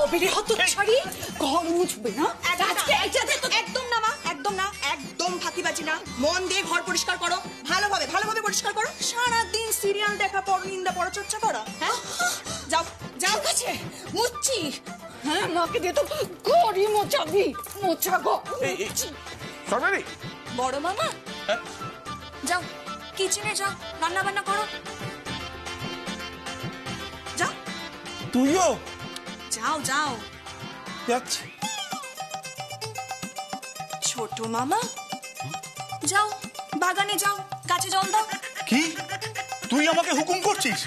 তবে হতচ্ছাড়ি ঘর মুছবে না আজকে একদম না মা, একদম না, একদম ফাঁকিবাজি না। মন দিয়ে ঘর পরিষ্কার করো, ভালোভাবে ভালোভাবে পরিষ্কার করো। সারাদিন সিরিয়াল দেখা, পরনিন্দা, পরচর্চা করো। হ্যাঁ, যাও যাও। কাছে মুচ্ছি। হ্যাঁ, মাকে দিয়ে তো ঘরই মোছাবি। মোছা গো। সরকারি বড় মামা, যাও কিচেনে যাও, রান্না বান্না করো। যাও তুইও যাও যাও। যাচ্ছি। ছোট মামা, যাও বাগানে যাও, গাছে জল দাও। কি তুই আমাকে হুকুম করছিস?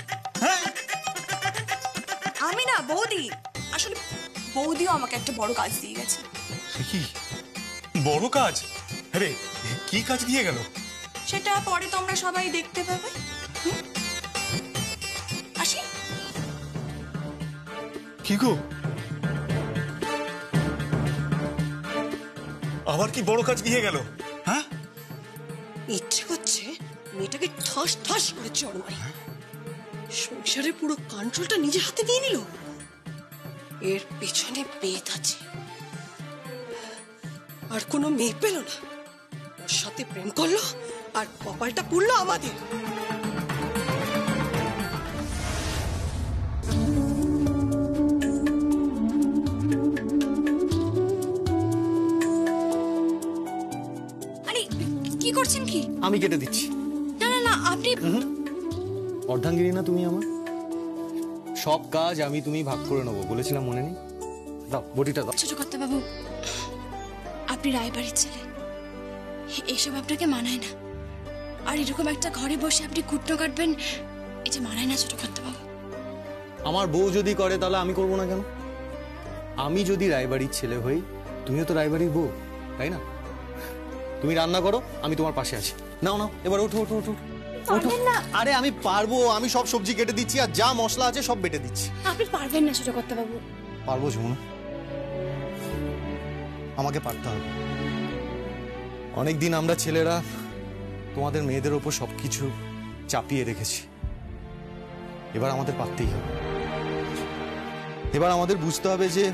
হ্যাঁ, আমি না বৌদি, আসলে বৌদিও আমাকে একটা বড় কাজ দিয়ে গেছে। কি বড় কাজ? আরে কি কাজ দিয়ে গেল? সেটা পরে তোমরা সবাই দেখতে পাবে। আসি। কি গো, আবার কি বড় কাজ দিয়ে গেল? হ্যাঁ, ইচ্ছে করছে মেয়েটাকে ঠাস ঠাস করে চড় মারি। সংসারের পুরো কন্ট্রোলটা নিজের হাতে নিয়ে নিল। এর পেছনে পেট আছে, আর কোনো মেয়ে পেল না, ওর সাথে প্রেম করলো আর কপালটা পুড়লো আমাদের। আরে কি করছেন? কি আমি কেটে দিচ্ছি। না না না, আপনি অর্ধাঙ্গিনী না তুমি আমার? সব কাজ আমি তুমি ভাগ করে নেবো বলেছিলাম, মনে নেই? দাও বটিটা দাও। ছোট কর্তা বাবু, আপনি রায়বাড়ির ছেলে, এসব আপনাকে মানায় না। আর এরকম একটা ঘরে বসে আপনি কুটনো কাটবেন, এটা মানায় না ছোট কর্তা বাবু। আমার বউ যদি করে তাহলে আমি করবো না কেন? আমি যদি রায়বাড়ির ছেলে হই, তুমিও তো রায়বাড়ির বউ, তাই না? তুমি রান্না করো, আমি তোমার পাশে আছি। নাও নাও, এবার ওঠো ওঠো ওঠো। আরে আমি পারবো, আমি সব সবজি কেটে দিচ্ছি আর যা মশলা আছে সব বেটে দিচ্ছি। আপনি পারবেন না ছোট কর্তা বাবু। পারবো যমুনা, আমাকে পারতে হবে। অনেকদিন আমরা ছেলেরা তোমাদের মেয়েদের ওপর সবকিছু চাপিয়ে রেখেছি, এবার আমাদের পারতেই হবে। এবার আমাদের বুঝতে হবে যে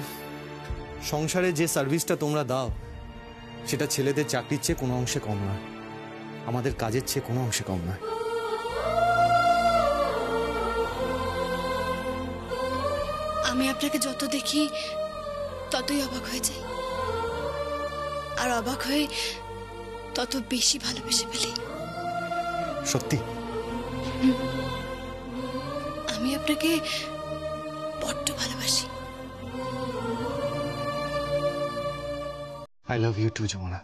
সংসারে যে সার্ভিসটা তোমরা দাও সেটা ছেলেদের চাকরির চেয়ে কোনো অংশে কম নয়, আমাদের কাজের চেয়ে কোনো অংশে কম নয়। আমি আপনাকে যত দেখি ততই অবাক হয়ে যাই, আর অবাক হয়ে তত বেশি ভালোবেসে ফেলি। সত্যি আমি আপনাকে বড্ড ভালোবাসি। I love you too, Jamuna.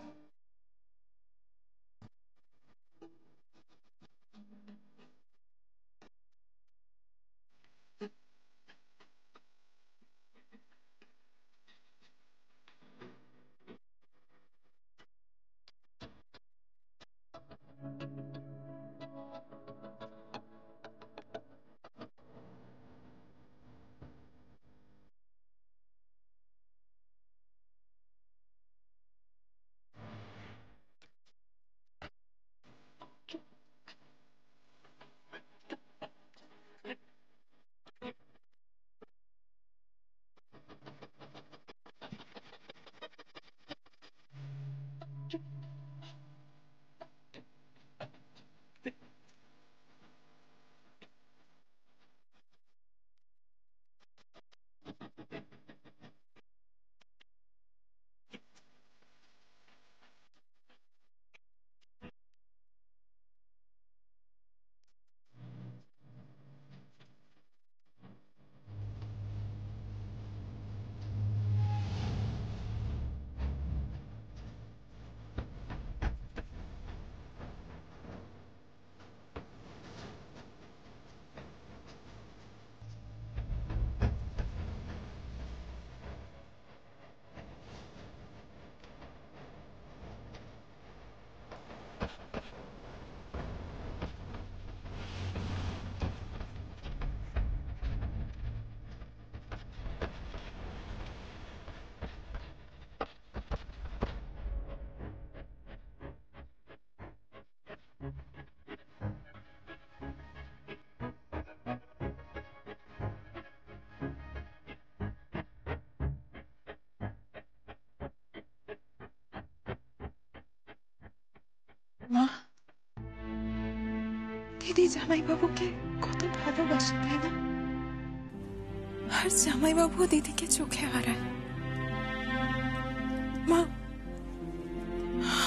দিদি জামাইবাবুকে কত ভালোবাসে, তাই না? আর জামাইবাবু দিদিকে চোখে হারায়। মা,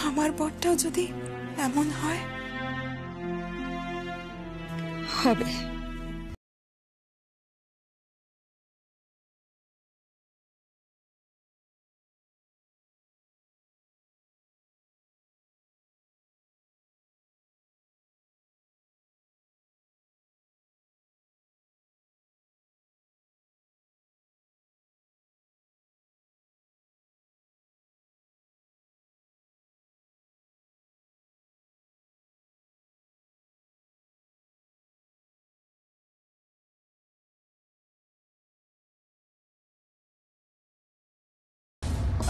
আমার বরটাও যদি এমন হয়, হবে।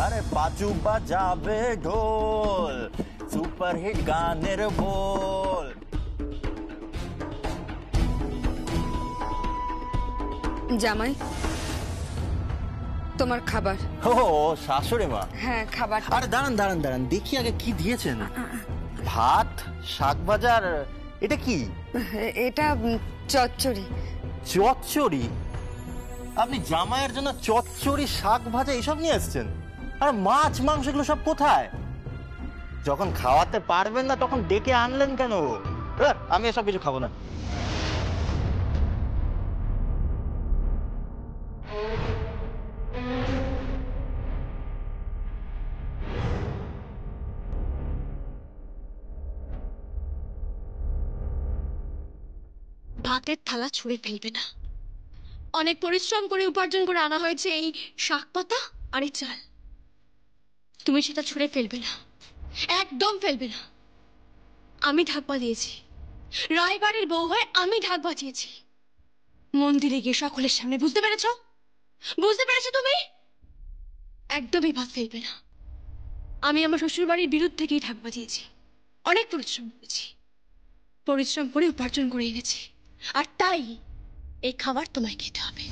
আরে পাঁচু বাজাবে ঢোল, সুপারহিট গানের বল। জামাই, তোমার খাবার। ও শাশুড়ি মা। হ্যাঁ, খাবার। আরে দাঁড়ান দাঁড়ান দাঁড়ান, দেখি আগে কি দিয়েছেন। ভাত, শাক ভাজার, এটা কি? এটা চচ্চড়ি। চচ্চড়ি? আপনি জামাইয়ের জন্য চচ্চড়ি, শাক ভাজা এসব নিয়ে এসছেন? আর মাছ মাংস এগুলো সব কোথায়? যখন খাওয়াতে পারবেন না তখন ডেকে আনলেন কেন? আমি এসব কিছু খাবো না। ভাতের থালা ছুঁড়ে ফেলবে না। অনেক পরিশ্রম করে উপার্জন করে আনা হয়েছে এই শাক পাতা আর এই চাল। তুমি সেটা ছুঁড়ে ফেলবে না, একদম ফেলবে না। আমি ঢাক বাজিয়েছি, রায়বাড়ির বউ হয়ে আমি ঢাক বাজিয়েছি মন্দিরে গিয়ে সকলের সামনে। বুঝতে পেরেছ? বুঝতে পেরেছো তুমি? একদমই ভাত ফেলবে না। আমি আমার শ্বশুর বাড়ির বিরুদ্ধে গিয়ে ঢাক বাজিয়েছি, অনেক পরিশ্রম করেছি, পরিশ্রম করে উপার্জন করে এনেছি, আর তাই এই খাবার তোমায় খেতে হবে।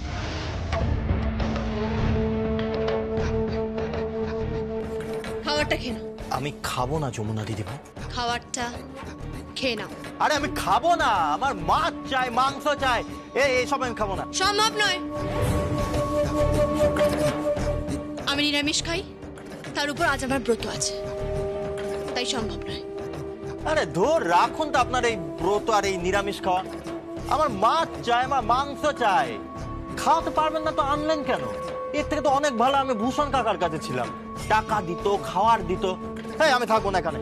খাবারটা খেয়ে নাও। আমি খাবো না যমুনা দিদিমা। খাবারটা খেয়ে নাও। আরে আমি খাবো না, আমার মাছ চাই, মাংস চাই, এইসব আমি খাবো না। সম্ভব নয়। আমি নিরামিষ খাই, তার উপর আজ আমার ব্রত আছে, তাই সম্ভব নয়। আরে ধর রাখুন তো আপনার এই ব্রত আর এই নিরামিষ খাওয়া। আমার মাছ চাই, আমার মাংস চাই। খাওয়াতে পারবেন না তো আনলেন কেন? এর থেকে তো অনেক ভালো আমি ভূষণ কাকার কাছে ছিলাম, টাকা দিত, খাওয়ার দিত। হ্যাঁ, আমি থাকবো না এখানে।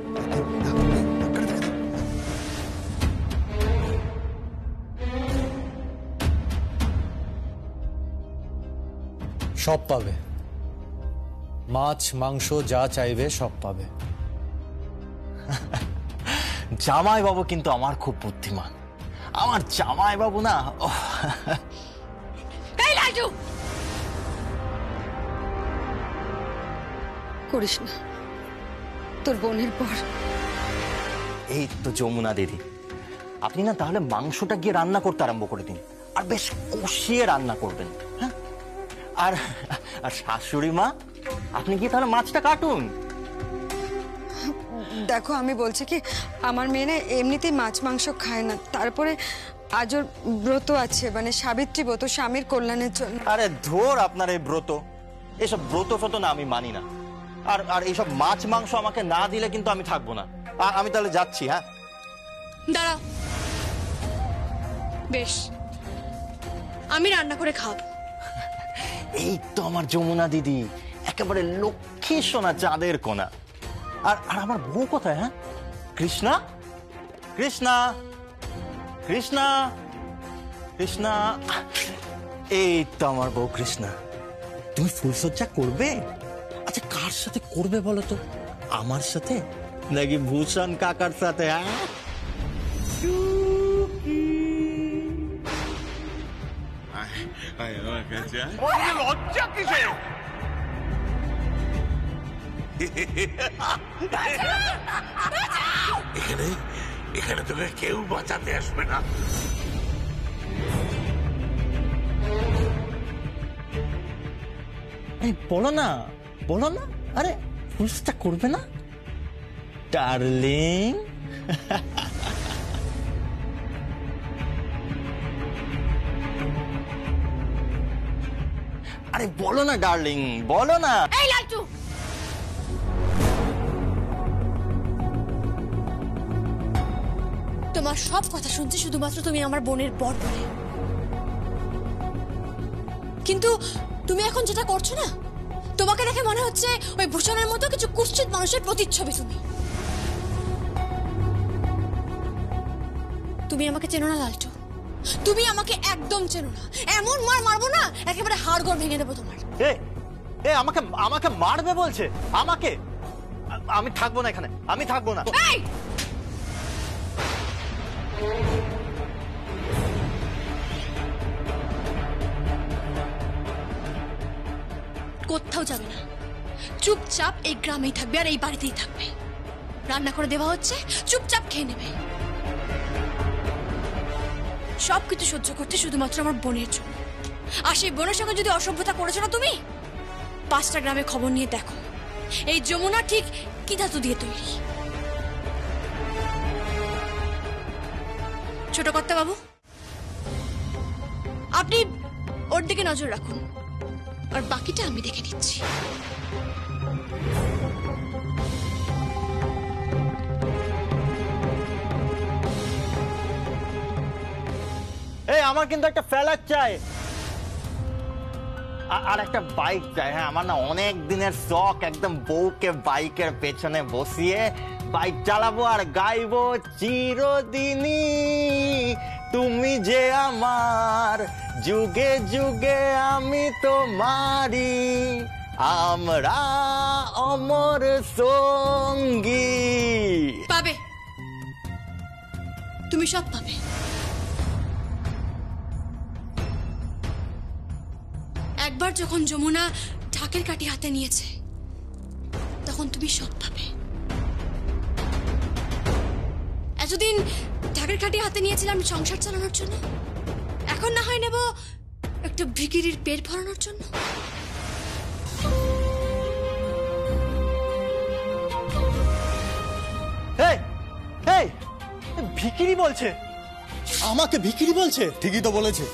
সব পাবে, মাছ মাংস যা চাইবে সব পাবে। জামাই বাবু কিন্তু আমার খুব বুদ্ধিমান। আমার জামাই বাবু না, এই লাজু, করিস না, তোর বোনের পর। এই তো যমুনা দিদি, আপনি না তাহলে মাংসটা গিয়ে রান্না করতে আরম্ভ করে দিন, আর বেশ কষিয়ে রান্না করবেন। হ্যাঁ, আর শাশুড়ি মা, আপনি গিয়ে তাহলে মাছটা কাটুন। দেখো, আমি বলছি কি, আমার মেয়ে না এমনিতেই মাছ মাংস খায় না, তারপরে আজ ওর ব্রত আছে, মানে সাবিত্রী ব্রত, স্বামীর কল্যাণের জন্য। আরে ধর আপনার এই ব্রত, এসব ব্রত ফ্রত না আমি মানি না। আর আর এইসব মাছ মাংস আমাকে না দিলে কিন্তু আমি থাকবো না। আমি তাহলে যাচ্ছি। হ্যাঁ, দাঁড়াও। বেশ, আমি রান্না করে খাওয়াবো। এই তো আমার যমুনা দিদি, একেবারে লক্ষ্মী সোনা, চাঁদের কোনা। আর আর আমার বউ কোথায়? হ্যাঁ, কৃষ্ণা, কৃষ্ণা, কৃষ্ণা, কৃষ্ণা। এই তো আমার বউ কৃষ্ণা। তুমি ফুলসজ্জা করবে? আচ্ছা, কার সাথে করবে বলো তো? আমার সাথে নাকি ভূষণ কাকার সাথে? হ্যাঁ, লজ্জা কিসে? এখানে এখানে তোকে কেউ বাঁচাতে আসবে না। বলো না, বলো না। আরে ফুলসজ্জা করবে না ডার্লিং? আরে বলো না ডার্লিং, বলো না। এই লালটু, তোমার সব কথা শুনছি শুধুমাত্র তুমি আমার বোনের বর বলে, কিন্তু তুমি এখন যেটা করছো না, তোমাকে দেখে মনে হচ্ছে ওই ভূষণের মতো কিছু কুৎসিত মানুষের প্রতিচ্ছবি তুমি আমাকে চেনো না লালটু, তুমি আমাকে একদম চেনো না। এমন মার মারবো না একেবারে হাড়গোড় ভেঙে দেবো তোমার। এ আমাকে আমাকে মারবে বলছে? আমাকে? আমি থাকবো না এখানে, আমি থাকবো না। এই! কোথাও যাবে না, চুপচাপ এই গ্রামেই থাকবে আর এই বাড়িতেই থাকবে। রান্না করে দেওয়া হচ্ছে, চুপচাপ খেয়ে নেবে। সবকিছু সহ্য করতে শুধুমাত্র আমার বোনের জন্য। আর সেই বোনের সঙ্গে যদি অসভ্যতা করেছো না তুমি, 5টা গ্রামে খবর নিয়ে দেখো এই যমুনা ঠিক কি ধাতু দিয়ে তৈরি। ছোট কর্তা বাবু, আপনি ওর দিকে নজর রাখুন, আর বাকিটা আমি দেখে নিচ্ছি। এই আমার কিন্তু একটা ফ্ল্যাট চাই আর একটা বাইক চাই। হ্যাঁ, আমার না অনেক দিনের শখ, একদম বউকে বাইকের পেছনে বসিয়ে বাইক চালাবো আর গাইবো চিরদিনই তুমি যে আমার, যুগে যুগে আমি তোমারি, আমরা অমর সঙ্গী। পাবে, তুমি সব পাবে। একবার যখন যমুনা ঢাকের কাঠি হাতে নিয়েছে, তখন তুমি সব পাবে। এতদিন ঢাকের কাঠি হাতে নিয়েছিলাম সংসার চালানোর জন্য, এখন না হয় নেব একটা ভিখিরির পেট ভরানোর জন্য। ভিখিরি বলছে? আমাকে ভিখিরি বলছে? ঠিকই তো বলেছে।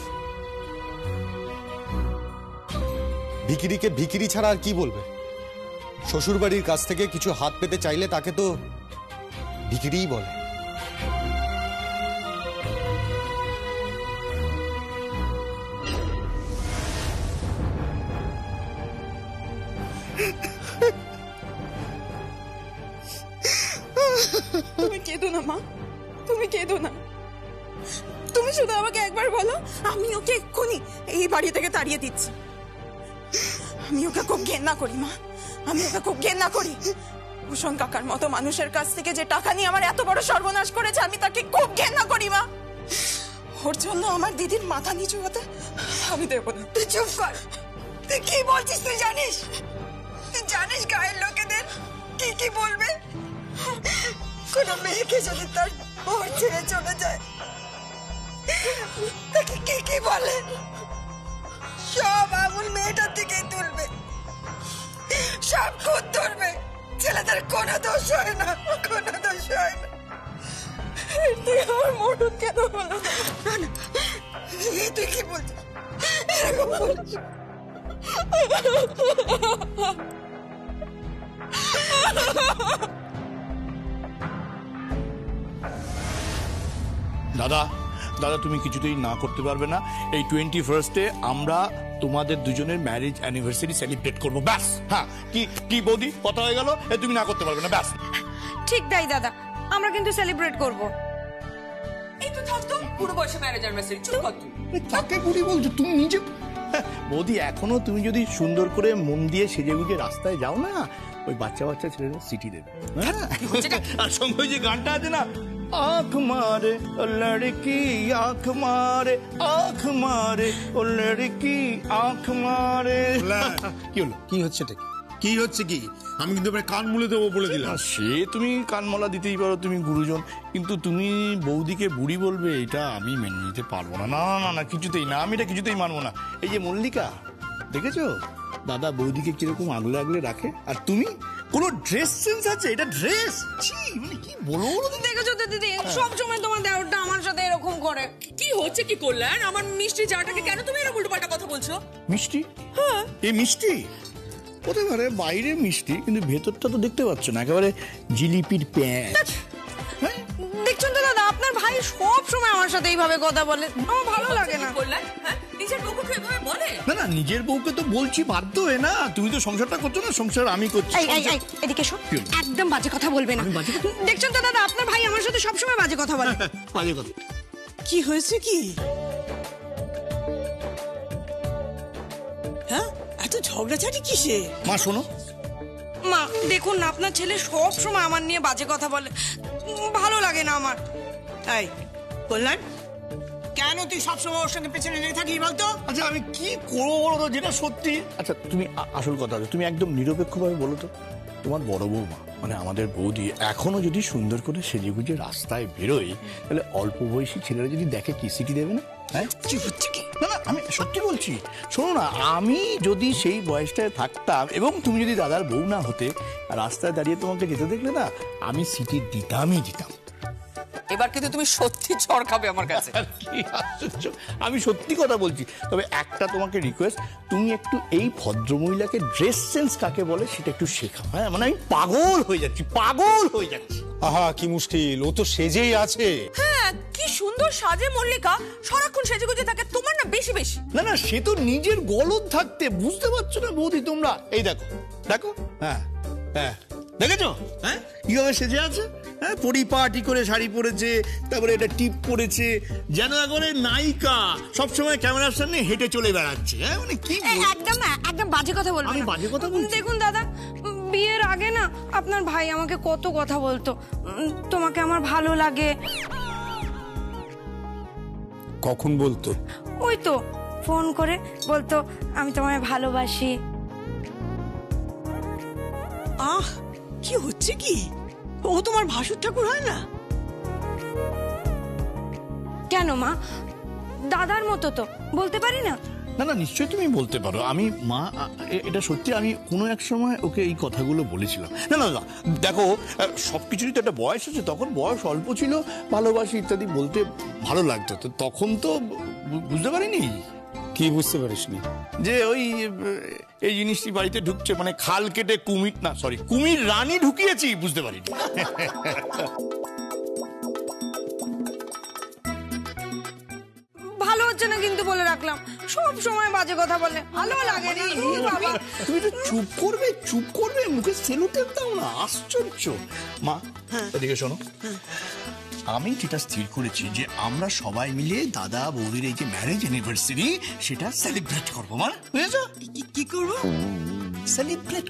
ভিখিরিকে ভিখিরি ছাড়া আর কি বলবে? শ্বশুরবাড়ির কাছ থেকে কিছু হাত পেতে চাইলে তাকে তো ভিখিরিই বলে। তুমি কেঁদো না মা, তুমি কেঁদো না। তুমি শুধু আমাকে একবার বলো, আমি ওকে এক্ষুনি এই বাড়ি থেকে তাড়িয়ে দিচ্ছি। আমি ওকে খুব ঘেন্না করি মা, আমি ওকে খুব ঘেন্না করি। ভূষণ কাকার মতো মানুষের কাছ থেকে যে টাকা নিয়ে আমার এত বড় সর্বনাশ করেছে, আমি তাকে খুব ঘেন্না করি মা। ওর জন্য আমার দিদির মাথা নিচু হতে আমি দেবো না। তুই চুপ কর। তুই কি বলছিস তুই জানিস? তুই জানিস গায়ের লোকেদের কি কি বলবে? কোনো মেয়েকে যদি তার বর ছেড়ে চলে যায় তাকে কি কি বলে? সব আঙুল মেয়েটার দিকেই তুলবে, সব খুদ ধরবে। ছেলেদের কোনো দোষ হয় না, কোনো দোষ হয় না। তুই আমার মরণ কেন হলো না? না, তুই কি বলছিস? এরকম বলছিস? দাদা দাদা তুমি কিছুতেই না করতে পারবে না। এই 21 আমরা তোমাদের দুজনের ম্যারেজ অ্যানিভার্সারি সেলিব্রেট করবো, ব্যাস। হ্যাঁ, কি কি বৌদি, কথা হয়ে গেল? তুমি না করতে পারবে না, ব্যাস। ঠিক তাই দাদা, আমরা কিন্তু সেলিব্রেট করব। এই তো থাক তো, পুরো বয়সে ম্যারেজ অ্যানিভার্সারি চুপ কর তুই। তাকে বুড়ি বলছো তুমি নিজে? বৌদি, এখনো তুমি যদি সুন্দর করে মন দিয়ে সেজে গুজে রাস্তায় যাও না, ওই বাচ্চা বাচ্চা ছেলেরা সিটি দেবে। আর সঙ্গে ওই যে গানটা আছে না, आँख मारे ओ लड़की आँख मारे आँख मारे ओ लड़की आँख मारे। কি হলো? কি হচ্ছে কি হচ্ছে কি? আমি কিন্তু এবার কান মুলে দেবো বলে দিলাম। সে তুমি কানমলা দিতেই পারো, তুমি গুরুজন, কিন্তু তুমি বৌদিকে বুড়ি বলবে, এটা আমি মেনে নিতে পারবো না। না না না, কিছুতেই না, আমি এটা কিছুতেই মানবো না। এই যে মল্লিকা, দেখেছো দাদা বৌদিকে কিরকম আগলে আগলে রাখে, আর তুমি কোনো ড্রেস সেন্স আছে? এটা ড্রেস, মানে কি বলো? দেখেছো তো দিদি, সব সময় তোমার দেওরটা আমার সাথে এরকম করে। কি হচ্ছে কি কল্যাণ? আমার মিষ্টি চাটাকে কেন তুমি এরকম উল্টোপাল্টা কথা বলছো? মিষ্টি? হ্যাঁ, এই মিষ্টি হতে পারে, বাইরে মিষ্টি কিন্তু ভেতরটা তো দেখতে পাচ্ছ না, একেবারে জিলিপির প্যাঁচ। দেখছেন তো দাদা, আপনার ভাই সব সময় আমার সাথে এইভাবে কথা বলে, আমার ভালো লাগে না। নিজের বউকে এভাবে বলে? না না, নিজের বউকে তো বলছি বাধ্য হয়ে না, তুমি তো সংসারটা করছো না, সংসার আমি করছি। এদিকে শোন, একদম বাজে কথা বলবে না। দেখছেন তো দাদা, আপনার ভাই আমার সাথে সবসময় বাজে কথা বলে। বাজে কথা কি হয়েছে কি? হ্যাঁ, এত ঝগড়াঝাটি কিসে? মা শোনো, মা দেখুন না, আপনার ছেলে সব সময় আমার নিয়ে বাজে কথা বলে, ভালো লাগে না আমার। এই কল্যাণ, কেন তুই সবসময় ওর সঙ্গে পেছনে লেগে থাকিস বলতো? আচ্ছা আমি কি করবো বলো তো, যেটা সত্যি। আচ্ছা তুমি আসল কথা আছে, তুমি একদম নিরপেক্ষভাবে বলো তো, তোমার বড় বৌমা মানে আমাদের বৌদি এখনো যদি সুন্দর করে সেজেগুজে রাস্তায় বেরোয়, তাহলে অল্প বয়সী ছেলেরা যদি দেখে কি সিটি দেবে না? হ্যাঁ কি হচ্ছে কি? না না, আমি সত্যি বলছি। শোনো না, আমি যদি সেই বয়সটায় থাকতাম এবং তুমি যদি দাদার বউ না হতে, রাস্তায় দাঁড়িয়ে তোমাকে যেতে দেখলে না, আমি সিটি দিতামই দিতাম। এবার কিন্তু তুমি সত্যি চড় খাবে আমার কাছে। কি আশ্চর্য, আমি সত্যি কথা বলছি। তবে একটা তোমাকে রিকোয়েস্ট, তুমি একটু এই ভদ্রমহিলাকে ড্রেস সেন্স কাকে বলে সেটা একটু শেখাও। হ্যাঁ মানে আমি পাগল হয়ে যাচ্ছি, পাগল হয়ে যাচ্ছি। আহা কি মুশকিল, ও তো সেজেই আছে। হ্যাঁ, কি সুন্দর সাজে মল্লিকা, সারাক্ষণ সেজে গুজে থাকে, তোমার না বেশি বেশি। না না, সে তো নিজের গলদ থাকতে, বুঝতে পারছো না বৌদি তোমরা? এই দেখো দেখো, হ্যাঁ হ্যাঁ দেখেছো, হ্যাঁ কিভাবে সেজে আছে, হ্যাঁ পরিপাটি করে শাড়ি পরেছে, তারপরে এটা টিপ পরেছে, যেন একবারে নায়িকা, সবসময় ক্যামেরার সামনে হেঁটে চলে বেড়াচ্ছে। হ্যাঁ মানে কি একদম বাজে কথা বলবো। আমি বাজে কথা বলছি? দেখুন দাদা, বিয়ের আগে না আপনার ভাই আমাকে কত কথা বলতো, তোমাকে আমার ভালো লাগে। কখন বলতো? ওই তো ফোন করে বলতো আমি তোমায় ভালোবাসি। আহ, কি হচ্ছে কি? ও তোমার ভাসুর ঠাকুর হয় না? কেন মা, দাদার মতো তো বলতে পারি না? না না, নিশ্চয়ই তুমি বলতে পারো। আমি মা, এটা সত্যি, আমি কোনো এক সময় ওকে এই কথাগুলো বলেছিলাম। না না না, দেখো সবকিছুরই তো একটা বয়স আছে, তখন বয়স অল্প ছিল, ভালোবাসি ইত্যাদি বলতে ভালো লাগতো, তো তখন তো বুঝতে পারিনি। কি বুঝতে পারিসনি? যে ওই এই জিনিসটি বাড়িতে ঢুকছে, মানে খাল কেটে কুমির, না সরি কুমির রানী ঢুকিয়েছি, বুঝতে পারিনি। ভালো হচ্ছে না কিন্তু, বলে রাখলাম, সব সময় বাজে কথা বলে, ভালো লাগে না। বাবা তুমি তো চুপ করবে, চুপ করবে, মুখে সেলুটেপ দাও না, আশ্চর্য। মা এদিকে শোনো, আমি যেটা স্থির করেছি যে আমরা সবাই মিলে দাদা বৌদির এই যে ম্যারেজ অ্যানিভার্সারি, সেটা সেলিব্রেট করবো। মানে বুঝেছো? কি করবো? সেলিব্রেট,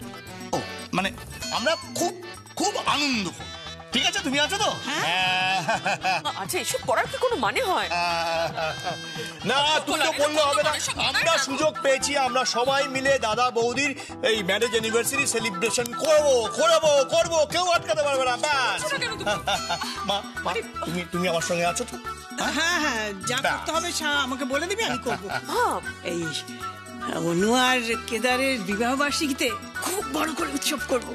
ও মানে আমরা খুব খুব আনন্দ করব। ঠিক আছে, তুমি আছো তো? আচ্ছা, এসব করার কি কোনো মানে হয়? না তুমি তো বললে হবে না, আমরা সুযোগ পেয়েছি, আমরা সবাই মিলে দাদা বৌদির এই ম্যারেজ অ্যানিভার্সারি সেলিব্রেশন করবো, কেউ আটকাতে পারবে না। মা তুমি আমার সঙ্গে আছো তো? হ্যাঁ হ্যাঁ, যা করতে হবে আমাকে বলে দিবি, আমি করবো। এই অনু আর কেদারের বিবাহ বার্ষিকীতে খুব বড় করে উৎসব করবো।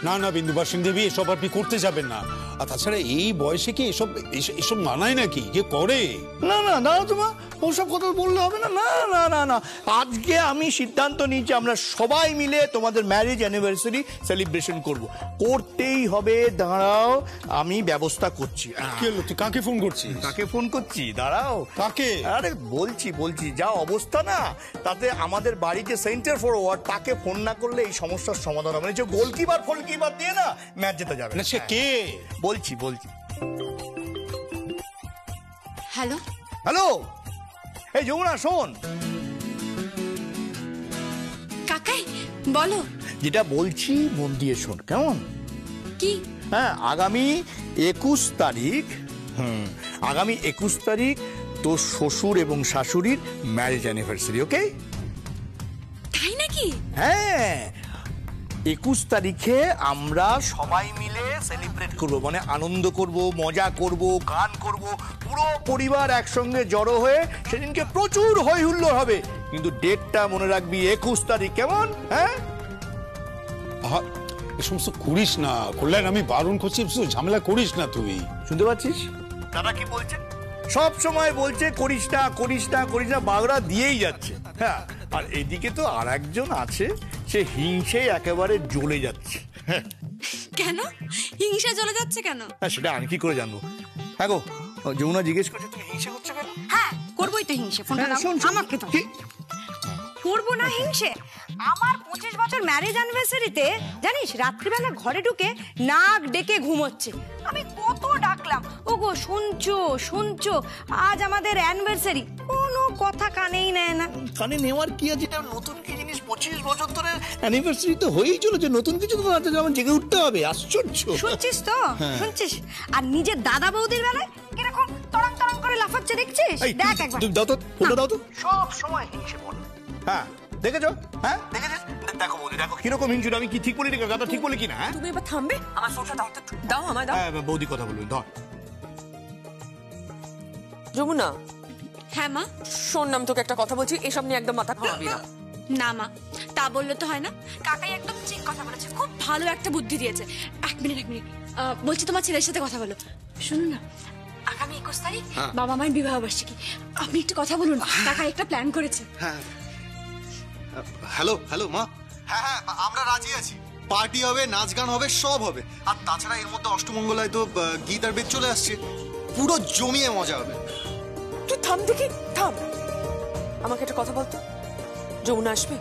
না না বিন্দুবাসিনী দেবী, এসব আপনি করতে যাবেন না। আর তাছাড়া এই বয়সে কি এসব মানায় নাকি? কে করে? না না দাঁড়াও তোমা, ওসব কথা বললে হবে না। না না না না, আজকে আমি সিদ্ধান্ত নিয়েছি আমরা সবাই মিলে তোমাদের ম্যারেজ অ্যানিভার্সারি সেলিব্রেশন করব, করতেই হবে। দাঁড়াও, আমি ব্যবস্থা করছি। কি হলো, তুই কাকে ফোন করছিস? কাকে ফোন করছি? দাঁড়াও। কাকে? আরে বলছি যা অবস্থা না, তাতে আমাদের বাড়িতে সেন্টার ফরওয়ার্ড, তাকে ফোন না করলে এই সমস্যার সমাধান হবে না। যে গোলকিপার ফোলকিপার দিয়ে না ম্যাচ জেতা যাবে না। সে কে? বলছি। হ্যালো হ্যালো, এই যমুনা শোন। কাকাই বলো। যেটা বলছি মন দিয়ে শোন, কেমন? কি? হ্যাঁ, আগামী 21 তারিখ তোর শ্বশুর এবং শাশুড়ির ম্যারেজ অ্যানিভার্সারি, ওকে? তাই নাকি? হ্যাঁ, 21 তারিখে আমরা সবাই মিলে সেলিব্রেট করব, মানে আনন্দ করব, মজা করব, গান করব, পুরো পরিবার একসঙ্গে জড়ো হয়ে সেদিনকে প্রচুর হই হুল্লোড় হবে। কিন্তু ডেটটা মনে রাখবি, 21 তারিখ, কেমন? হ্যাঁ, এ সমস্ত করিস না কল্যাণ, আমি বারণ করছি, ঝামেলা করিস না তুই। শুনতে পাচ্ছিস দাদা কি বলছেন? সব সময় বলছে করিস না করিস না করিস না, বাগড়া দিয়েই যাচ্ছে। হ্যাঁ, আর এদিকে তো আর একজন আছে, সে হিংসে একেবারে জ্বলে যাচ্ছে। হ্যাঁ, কেন হিংসা জ্বলে যাচ্ছে কেন? হ্যাঁ, সেটা আমি কি করে জানবো? হ্যাঁ গো, যমুনা জিজ্ঞেস করছে তুমি হিংসে করছো কেন? হ্যাঁ করবোই তো হিংসে। ফোনটা দাও আমাকে তো। করবো না হিংসে? আমার 25 বছর ম্যারেজ অ্যানিভার্সারিতে জানিস রাত্রিবেলা ঘরে ঢুকে নাক ডেকে ঘুমোচ্ছে। আমি কত ডাকলাম, ওগো শুনছো শুনছো, আজ আমাদের অ্যানিভার্সারি, কোনো কথা কানেই নেয় না। কানে নেওয়ার কি আছে? নতুন কি জিনিস? 25 বছর ধরে অ্যানিভার্সারি তো হয়েই চলেছে, নতুন কিছু তো আছে যেমন জেগে উঠতে হবে। আশ্চর্য। শুনছিস তো? শুনছিস? আর নিজের দাদা বৌদির বেলায় কিরকম তরং তরং করে লাফাচ্ছে দেখছিস? দেখ একবার। দাও তো, ফোনটা দাও তো। সব সময় হিংসে বলো। হ্যাঁ দেখেছো? হ্যাঁ দেখেছিস? দেখো বৌদি, দেখো কিরকম হিংসুট। আমি কি ঠিক বলি না? কথা ঠিক বলি কিনা? তুমি এবার থামবে? আমার ফোনটা দাও তো, দাও আমায় দাও। হ্যাঁ বৌদি কথা বলবে, ধর। যমুনা, হ্যাঁ মা। শোন না, আমি তোকে একটা কথা বলছি, এসব নিয়ে একদম মাথা ঘামাবি না। না মা, তা বললে তো হয় না। কাকাই একদম ঠিক কথা বলেছে, খুব ভালো একটা বুদ্ধি দিয়েছে। এক মিনিট বলছি, তোমার ছেলের সাথে কথা বলো। শুনুন না, আগামী 21 তারিখ বাবা মায়ের বিবাহ বার্ষিকী, আপনি একটু কথা বলুন। কাকা একটা প্ল্যান করেছে। হ্যাঁ, হ্যালো হ্যালো মা। হ্যাঁ হ্যাঁ, আমরা রাজি আছি। পার্টি হবে, নাচ গান হবে, সব হবে। আর তাছাড়া এর মধ্যে অষ্টমঙ্গলায় তো গীত আর বেদ চলে আসছে, পুরো জমিয়ে মজা হবে। তুই থাম দেখি, থাম। আমাকে একটা কথা বলতো, যমুনা আসবে?